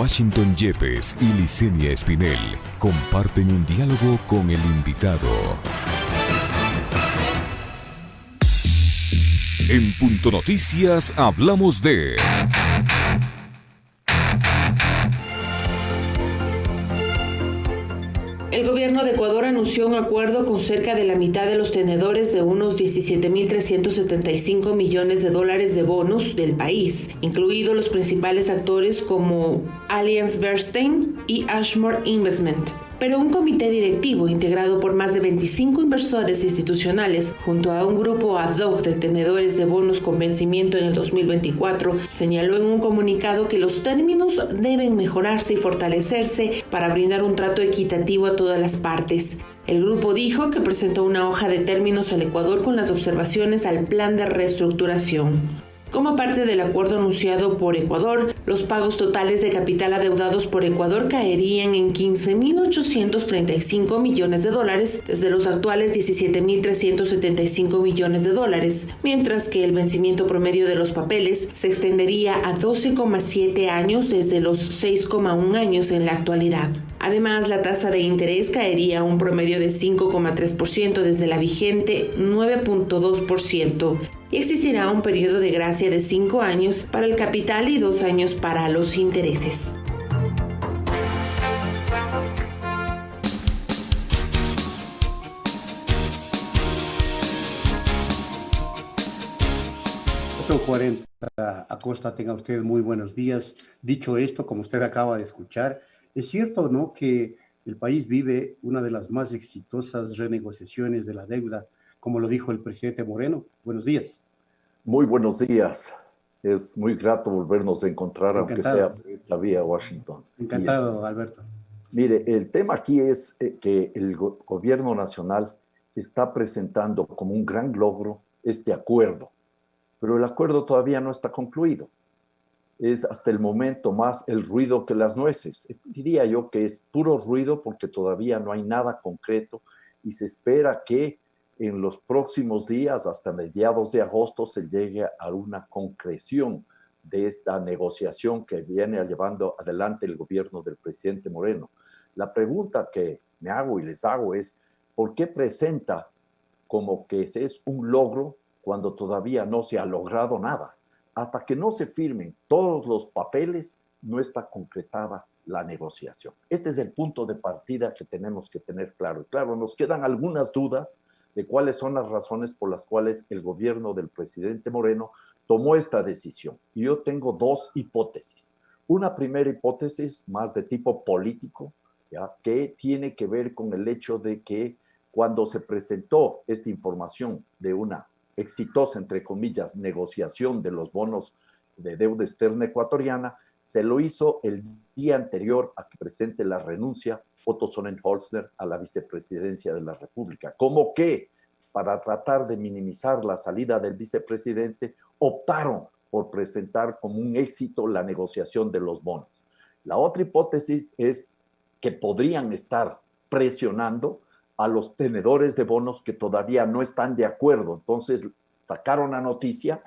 Washington Yepes y Licenia Espinel comparten un diálogo con el invitado. En Punto Noticias hablamos de... El gobierno de Ecuador anunció un acuerdo con cerca de la mitad de los tenedores de unos 17.375 millones de dólares de bonos del país, incluidos los principales actores como AllianceBernstein y Ashmore Investment. Pero un comité directivo integrado por más de 25 inversores institucionales, junto a un grupo ad hoc de tenedores de bonos con vencimiento en el 2024, señaló en un comunicado que los términos deben mejorarse y fortalecerse para brindar un trato equitativo a todas las partes. El grupo dijo que presentó una hoja de términos al Ecuador con las observaciones al plan de reestructuración. Como parte del acuerdo anunciado por Ecuador, los pagos totales de capital adeudados por Ecuador caerían en 15.835 millones de dólares desde los actuales 17.375 millones de dólares, mientras que el vencimiento promedio de los papeles se extendería a 12,7 años desde los 6,1 años en la actualidad. Además, la tasa de interés caería a un promedio de 5,3% desde la vigente 9,2%. Y existirá un periodo de gracia de 5 años para el capital y 2 años para los intereses. .40 Acosta, tenga usted muy buenos días. Dicho esto, como usted acaba de escuchar, es cierto, ¿no?, que el país vive una de las más exitosas renegociaciones de la deuda, como lo dijo el presidente Moreno. Buenos días. Muy buenos días. Es muy grato volvernos a encontrar, Encantado. aunque sea por esta vía, Washington. Encantado, Alberto. Mire, el tema aquí es que el gobierno nacional está presentando como un gran logro este acuerdo, pero el acuerdo todavía no está concluido. Es hasta el momento más el ruido que las nueces. Diría yo que es puro ruido porque todavía no hay nada concreto y se espera que en los próximos días, hasta mediados de agosto, se llegue a una concreción de esta negociación que viene llevando adelante el gobierno del presidente Moreno. La pregunta que me hago y les hago es, ¿por qué presenta como que es un logro cuando todavía no se ha logrado nada? Hasta que no se firmen todos los papeles, no está concretada la negociación. Este es el punto de partida que tenemos que tener claro. Claro, nos quedan algunas dudas de cuáles son las razones por las cuales el gobierno del presidente Moreno tomó esta decisión. Y yo tengo dos hipótesis. Una primera hipótesis más de tipo político, ¿ya?, que tiene que ver con el hecho de que cuando se presentó esta información de una exitosa, entre comillas, negociación de los bonos de deuda externa ecuatoriana, se lo hizo el día anterior a que presente la renuncia Otto Sonnenholzner a la vicepresidencia de la República. Como que, para tratar de minimizar la salida del vicepresidente, optaron por presentar como un éxito la negociación de los bonos. La otra hipótesis es que podrían estar presionando a los tenedores de bonos que todavía no están de acuerdo. Entonces, sacaron la noticia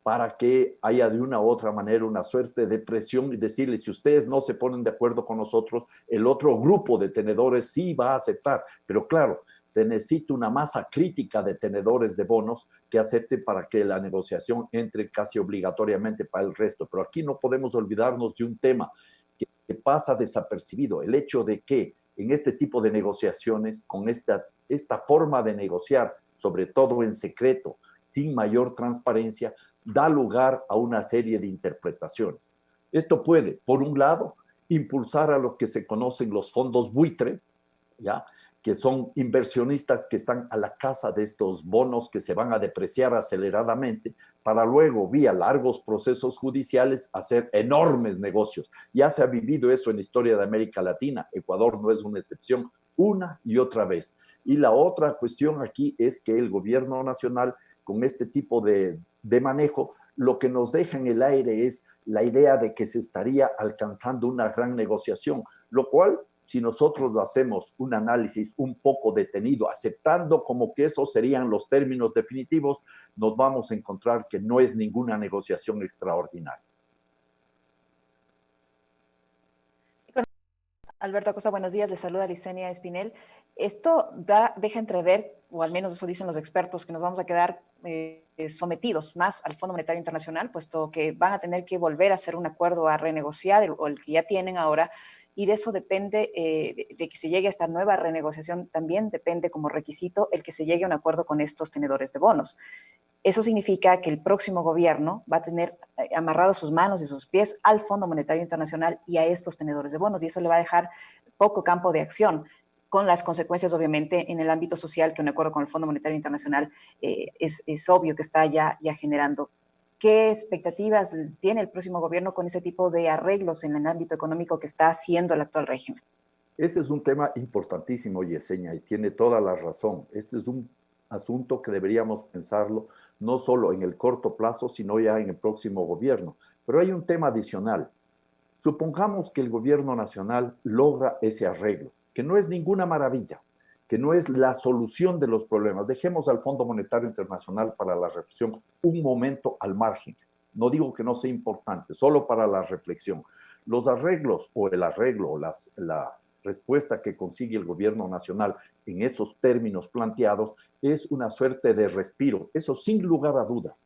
para que haya de una u otra manera una suerte de presión y decirles, si ustedes no se ponen de acuerdo con nosotros, el otro grupo de tenedores sí va a aceptar. Pero claro, se necesita una masa crítica de tenedores de bonos que acepten para que la negociación entre casi obligatoriamente para el resto. Pero aquí no podemos olvidarnos de un tema que pasa desapercibido, el hecho de que en este tipo de negociaciones, con esta forma de negociar, sobre todo en secreto, sin mayor transparencia, da lugar a una serie de interpretaciones. Esto puede, por un lado, impulsar a lo que se conocen los fondos buitre, ¿ya?, que son inversionistas que están a la caza de estos bonos que se van a depreciar aceleradamente para luego, vía largos procesos judiciales, hacer enormes negocios. Ya se ha vivido eso en la historia de América Latina. Ecuador no es una excepción, una y otra vez. Y la otra cuestión aquí es que el gobierno nacional, con este tipo de manejo, lo que nos deja en el aire es la idea de que se estaría alcanzando una gran negociación, lo cual, si nosotros hacemos un análisis un poco detenido, aceptando como que esos serían los términos definitivos, nos vamos a encontrar que no es ninguna negociación extraordinaria. Alberto Acosta, buenos días. Le saluda Licenia Espinel. Esto deja entrever, o al menos eso dicen los expertos, que nos vamos a quedar sometidos más al Fondo Monetario Internacional, puesto que van a tener que volver a hacer un acuerdo a renegociar o el que ya tienen ahora, y de eso depende, de que se llegue a esta nueva renegociación, también depende como requisito el que se llegue a un acuerdo con estos tenedores de bonos. Eso significa que el próximo gobierno va a tener amarrados sus manos y sus pies al Fondo Monetario Internacional y a estos tenedores de bonos, y eso le va a dejar poco campo de acción, con las consecuencias, obviamente, en el ámbito social, que un acuerdo con el Fondo Monetario Internacional es obvio que está ya generando. ¿Qué expectativas tiene el próximo gobierno con ese tipo de arreglos en el ámbito económico que está haciendo el actual régimen? Ese es un tema importantísimo, Yesenia, y tiene toda la razón. Este es un asunto que deberíamos pensarlo no solo en el corto plazo, sino ya en el próximo gobierno. Pero hay un tema adicional. Supongamos que el gobierno nacional logra ese arreglo, que no es ninguna maravilla, que no es la solución de los problemas. Dejemos al Fondo Monetario Internacional para la reflexión un momento al margen. No digo que no sea importante, solo para la reflexión. Los arreglos o el arreglo, la respuesta que consigue el gobierno nacional en esos términos planteados es una suerte de respiro, eso sin lugar a dudas.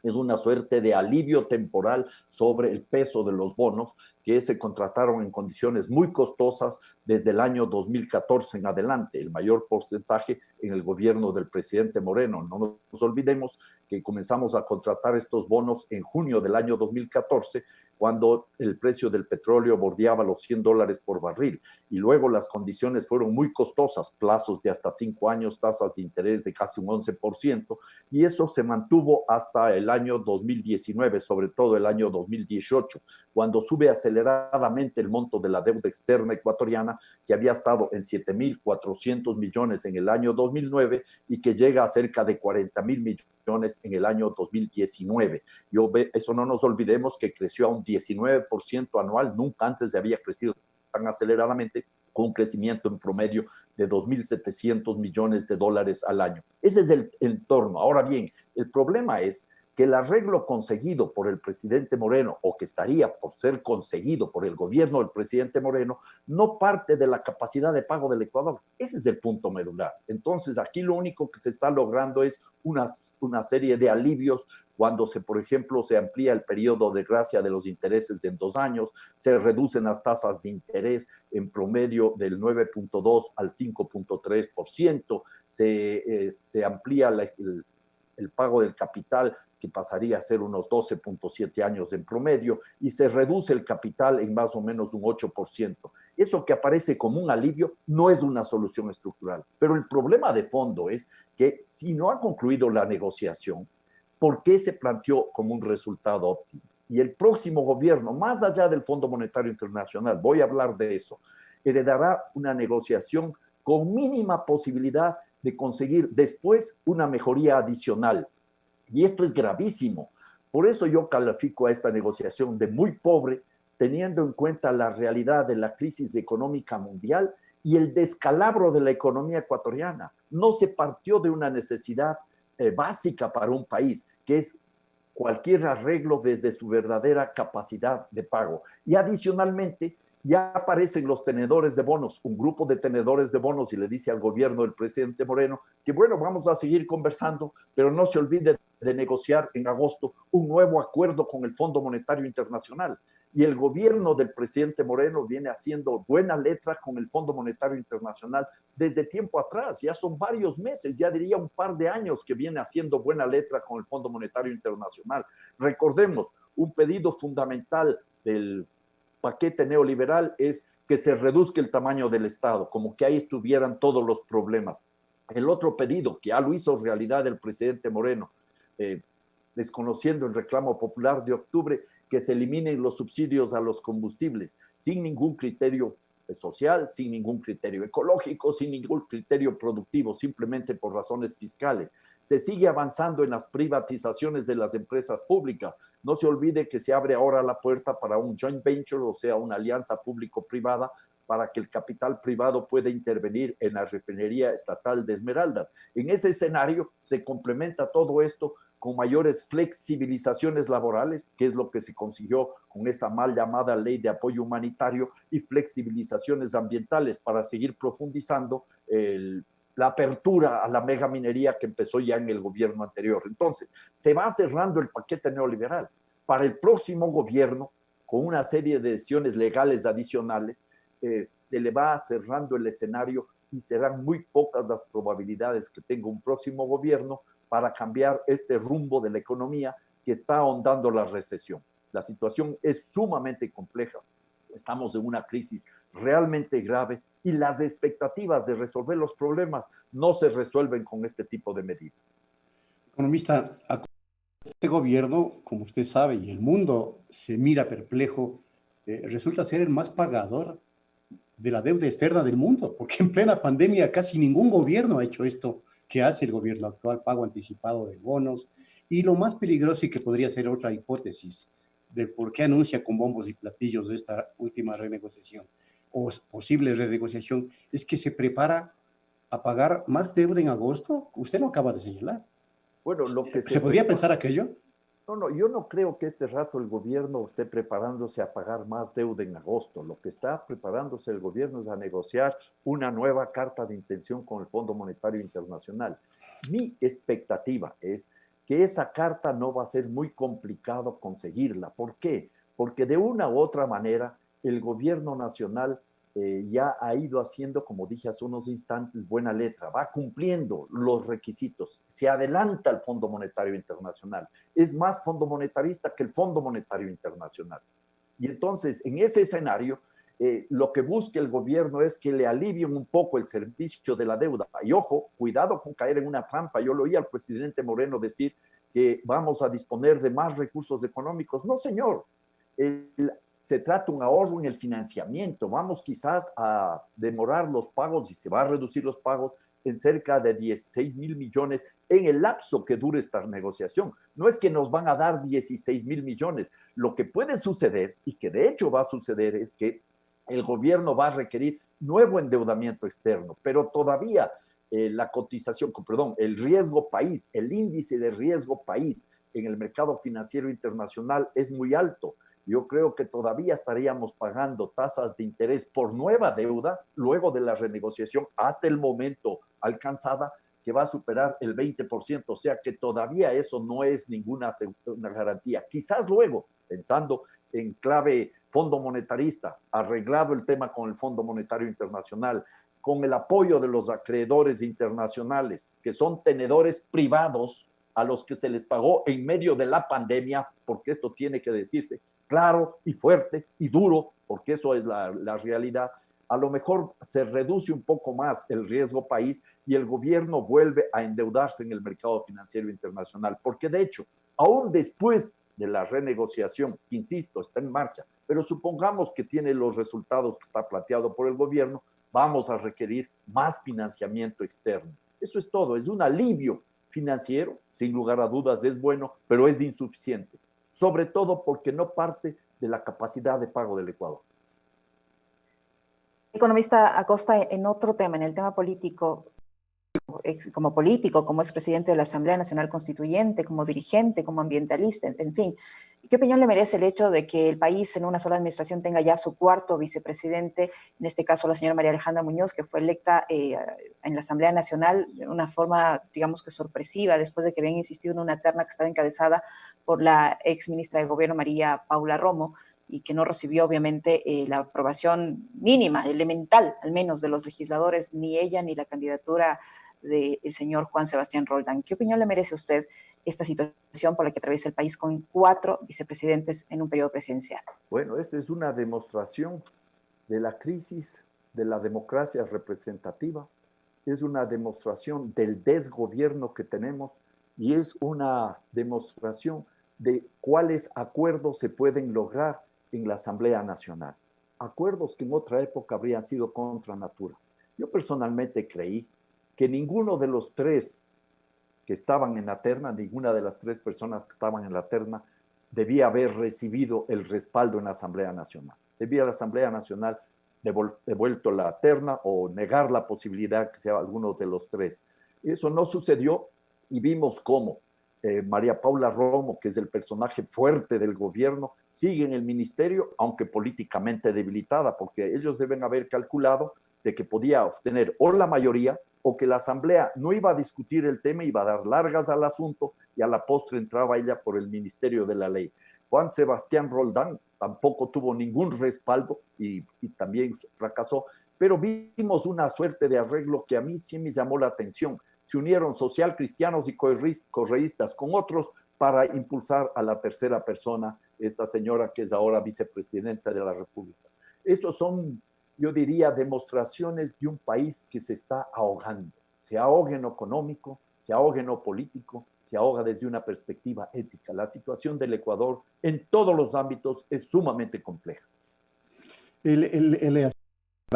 Es una suerte de alivio temporal sobre el peso de los bonos que se contrataron en condiciones muy costosas desde el año 2014 en adelante, el mayor porcentaje en el gobierno del presidente Moreno. No nos olvidemos que comenzamos a contratar estos bonos en junio del año 2014, cuando el precio del petróleo bordeaba los $100 por barril. Y luego las condiciones fueron muy costosas, plazos de hasta 5 años, tasas de interés de casi un 11%, y eso se mantuvo hasta el año 2019, sobre todo el año 2018, cuando sube aceleradamente el monto de la deuda externa ecuatoriana, que había estado en 7.400 millones en el año 2009 y que llega a cerca de 40.000 millones en el año 2019. Eso no nos olvidemos que creció a un 19% anual, nunca antes había crecido tan aceleradamente, con un crecimiento en promedio de 2.700 millones de dólares al año. Ese es el entorno. Ahora bien, el problema es que el arreglo conseguido por el presidente Moreno, o que estaría por ser conseguido por el gobierno del presidente Moreno, no parte de la capacidad de pago del Ecuador. Ese es el punto medular. Entonces, aquí lo único que se está logrando es una serie de alivios cuando, por ejemplo, se amplía el periodo de gracia de los intereses en 2 años, se reducen las tasas de interés en promedio del 9.2 al 5.3%, se amplía el pago del capital, que pasaría a ser unos 12.7 años en promedio, y se reduce el capital en más o menos un 8%. Eso que aparece como un alivio no es una solución estructural, pero el problema de fondo es que si no ha concluido la negociación, ¿por qué se planteó como un resultado óptimo? Y el próximo gobierno, más allá del Fondo Monetario Internacional, voy a hablar de eso, heredará una negociación con mínima posibilidad de conseguir después una mejoría adicional. Y esto es gravísimo. Por eso yo califico a esta negociación de muy pobre, teniendo en cuenta la realidad de la crisis económica mundial y el descalabro de la economía ecuatoriana. No se partió de una necesidad básica para un país, que es cualquier arreglo desde su verdadera capacidad de pago. Y adicionalmente, ya aparecen los tenedores de bonos, un grupo de tenedores de bonos, y le dice al gobierno del presidente Moreno que bueno, vamos a seguir conversando, pero no se olvide de negociar en agosto un nuevo acuerdo con el Fondo Monetario Internacional. Y el gobierno del presidente Moreno viene haciendo buena letra con el Fondo Monetario Internacional desde tiempo atrás, ya son varios meses, ya diría un par de años que viene haciendo buena letra con el Fondo Monetario Internacional. Recordemos, un pedido fundamental del paquete neoliberal es que se reduzca el tamaño del Estado, como que ahí estuvieran todos los problemas. El otro pedido, que ya lo hizo realidad el presidente Moreno, desconociendo el reclamo popular de octubre, que se eliminen los subsidios a los combustibles, sin ningún criterio social, sin ningún criterio ecológico, sin ningún criterio productivo, simplemente por razones fiscales. Se sigue avanzando en las privatizaciones de las empresas públicas. No se olvide que se abre ahora la puerta para un joint venture, o sea, una alianza público-privada, para que el capital privado pueda intervenir en la refinería estatal de Esmeraldas. En ese escenario se complementa todo esto con mayores flexibilizaciones laborales, que es lo que se consiguió con esa mal llamada ley de apoyo humanitario, y flexibilizaciones ambientales para seguir profundizando la apertura a la megaminería que empezó ya en el gobierno anterior. Entonces, se va cerrando el paquete neoliberal. Para el próximo gobierno, con una serie de decisiones legales adicionales, se le va cerrando el escenario y serán muy pocas las probabilidades que tenga un próximo gobierno para cambiar este rumbo de la economía que está ahondando la recesión. La situación es sumamente compleja. Estamos en una crisis realmente grave y las expectativas de resolver los problemas no se resuelven con este tipo de medidas. Economista, este gobierno, como usted sabe, y el mundo se mira perplejo, resulta ser el más pagador de la deuda externa del mundo, porque en plena pandemia casi ningún gobierno ha hecho esto que hace el gobierno actual, pago anticipado de bonos, y lo más peligroso, y que podría ser otra hipótesis de por qué anuncia con bombos y platillos esta última renegociación o posible renegociación, es que se prepara a pagar más deuda en agosto. Usted lo acaba de señalar. Bueno, lo que ¿Se podría pensar aquello? No, yo no creo que este rato el gobierno esté preparándose a pagar más deuda en agosto. Lo que está preparándose el gobierno es a negociar una nueva carta de intención con el Fondo Monetario Internacional. Mi expectativa es que esa carta no va a ser muy complicado conseguirla. ¿Por qué? Porque de una u otra manera el gobierno nacional ya ha ido haciendo, como dije hace unos instantes, buena letra, va cumpliendo los requisitos, se adelanta el Fondo Monetario Internacional, es más fondo monetarista que el Fondo Monetario Internacional. Y entonces, en ese escenario, lo que busca el gobierno es que le alivien un poco el servicio de la deuda. Y ojo, cuidado con caer en una trampa. Yo lo oí al presidente Moreno decir que vamos a disponer de más recursos económicos. No, señor. Se trata de un ahorro en el financiamiento. Vamos quizás a demorar los pagos y se va a reducir los pagos en cerca de 16.000 millones en el lapso que dure esta negociación. No es que nos van a dar 16.000 millones. Lo que puede suceder, y que de hecho va a suceder, es que el gobierno va a requerir nuevo endeudamiento externo, pero todavía la cotización, perdón, el riesgo país, el índice de riesgo país en el mercado financiero internacional es muy alto. Yo creo que todavía estaríamos pagando tasas de interés por nueva deuda luego de la renegociación hasta el momento alcanzada, que va a superar el 20%, o sea que todavía eso no es ninguna una garantía. Quizás luego, pensando en clave fondo monetarista, arreglado el tema con el Fondo Monetario Internacional, con el apoyo de los acreedores internacionales, que son tenedores privados a los que se les pagó en medio de la pandemia, porque esto tiene que decirse claro y fuerte y duro, porque eso es la realidad. A lo mejor se reduce un poco más el riesgo país y el gobierno vuelve a endeudarse en el mercado financiero internacional, porque de hecho, aún después de la renegociación, que insisto, está en marcha, pero supongamos que tiene los resultados que está planteado por el gobierno, vamos a requerir más financiamiento externo. Eso es todo, es un alivio financiero, sin lugar a dudas es bueno, pero es insuficiente, sobre todo porque no parte de la capacidad de pago del Ecuador. Economista Acosta, en otro tema, en el tema político, como expresidente de la Asamblea Nacional Constituyente, como dirigente, como ambientalista, en fin, ¿qué opinión le merece el hecho de que el país en una sola administración tenga ya su cuarto vicepresidente, en este caso la señora María Alejandra Muñoz, que fue electa en la Asamblea Nacional de una forma, digamos que sorpresiva, después de que habían insistido en una terna que estaba encabezada por la ex ministra de Gobierno María Paula Romo, y que no recibió obviamente la aprobación mínima, elemental, al menos de los legisladores, ni ella ni la candidatura del señor Juan Sebastián Roldán? ¿Qué opinión le merece a usted esta situación por la que atraviesa el país con 4 vicepresidentes en un periodo presidencial? Bueno, esta es una demostración de la crisis de la democracia representativa, es una demostración del desgobierno que tenemos y es una demostración de cuáles acuerdos se pueden lograr en la Asamblea Nacional. Acuerdos que en otra época habrían sido contra natura. Yo personalmente creí que ninguno de los 3 que estaban en la terna, ninguna de las 3 personas que estaban en la terna, debía haber recibido el respaldo en la Asamblea Nacional. Debía la Asamblea Nacional devuelto la terna o negar la posibilidad que sea alguno de los 3. Eso no sucedió y vimos cómo María Paula Romo, que es el personaje fuerte del gobierno, sigue en el ministerio, aunque políticamente debilitada, porque ellos deben haber calculado de que podía obtener o la mayoría o que la Asamblea no iba a discutir el tema, iba a dar largas al asunto y a la postre entraba ella por el Ministerio de la Ley. Juan Sebastián Roldán tampoco tuvo ningún respaldo y también fracasó, pero vimos una suerte de arreglo que a mí sí me llamó la atención. Se unieron socialcristianos y correístas con otros para impulsar a la tercera persona, esta señora que es ahora vicepresidenta de la República. Estos son, yo diría, demostraciones de un país que se está ahogando. Se ahoga en lo económico, se ahoga en lo político, se ahoga desde una perspectiva ética. La situación del Ecuador en todos los ámbitos es sumamente compleja. El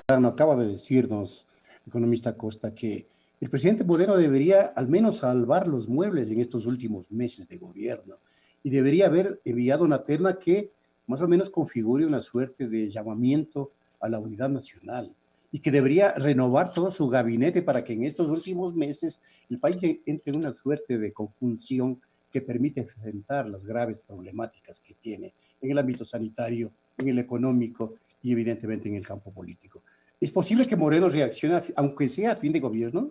acaba de decirnos, economista Costa, que el presidente Moreno debería al menos salvar los muebles en estos últimos meses de gobierno y debería haber enviado una terna que más o menos configure una suerte de llamamiento a la unidad nacional y que debería renovar todo su gabinete para que en estos últimos meses el país entre en una suerte de conjunción que permite enfrentar las graves problemáticas que tiene en el ámbito sanitario, en el económico y evidentemente en el campo político. ¿Es posible que Moreno reaccione, aunque sea a fin de gobierno?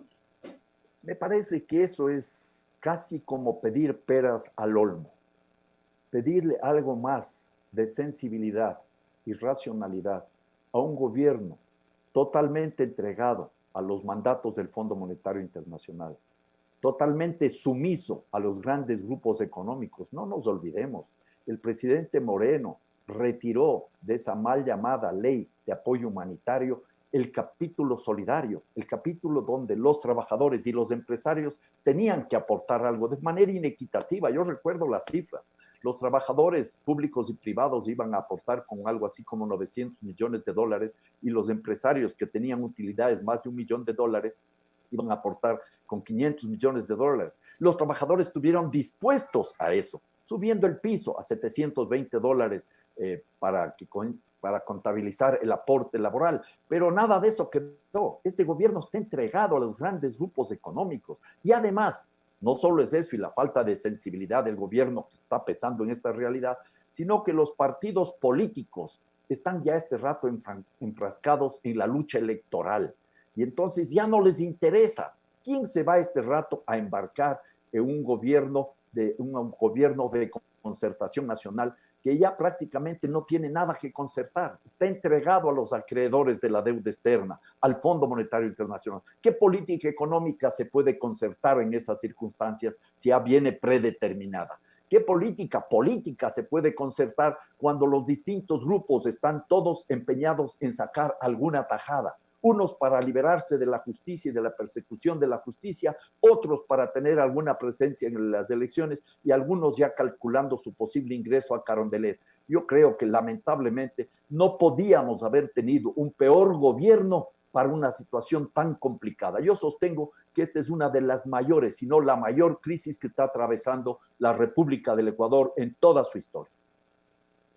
Me parece que eso es casi como pedir peras al olmo, pedirle algo más de sensibilidad y racionalidad a un gobierno totalmente entregado a los mandatos del Fondo Monetario Internacional, totalmente sumiso a los grandes grupos económicos. No nos olvidemos, el presidente Moreno retiró de esa mal llamada ley de apoyo humanitario el capítulo solidario, el capítulo donde los trabajadores y los empresarios tenían que aportar algo de manera inequitativa. Yo recuerdo la cifra. Los trabajadores públicos y privados iban a aportar con algo así como 900 millones de dólares y los empresarios que tenían utilidades más de $1 millón iban a aportar con 500 millones de dólares. Los trabajadores estuvieron dispuestos a eso, subiendo el piso a $720 para contabilizar el aporte laboral, pero nada de eso quedó. Este gobierno está entregado a los grandes grupos económicos y además, no solo es eso y la falta de sensibilidad del gobierno que está pesando en esta realidad, sino que los partidos políticos están ya este rato enfrascados en la lucha electoral y entonces ya no les interesa quién se va este rato a embarcar en un gobierno de concertación nacional que ya prácticamente no tiene nada que concertar, está entregado a los acreedores de la deuda externa, al Fondo Monetario Internacional. ¿Qué política económica se puede concertar en esas circunstancias si ya viene predeterminada? ¿Qué política se puede concertar cuando los distintos grupos están todos empeñados en sacar alguna tajada? Unos para liberarse de la justicia y de la persecución de la justicia, otros para tener alguna presencia en las elecciones y algunos ya calculando su posible ingreso a Carondelet. Yo creo que lamentablemente no podíamos haber tenido un peor gobierno para una situación tan complicada. Yo sostengo que esta es una de las mayores, si no la mayor crisis que está atravesando la República del Ecuador en toda su historia.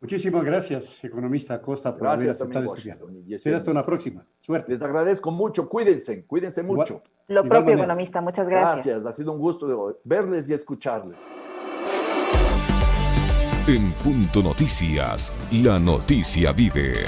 Muchísimas gracias, economista Costa, por haber aceptado este diálogo. Será hasta una próxima. Suerte. Les agradezco mucho. Cuídense mucho. Lo propio, economista. Muchas gracias. Gracias. Ha sido un gusto verles y escucharles. En Punto Noticias, la noticia vive.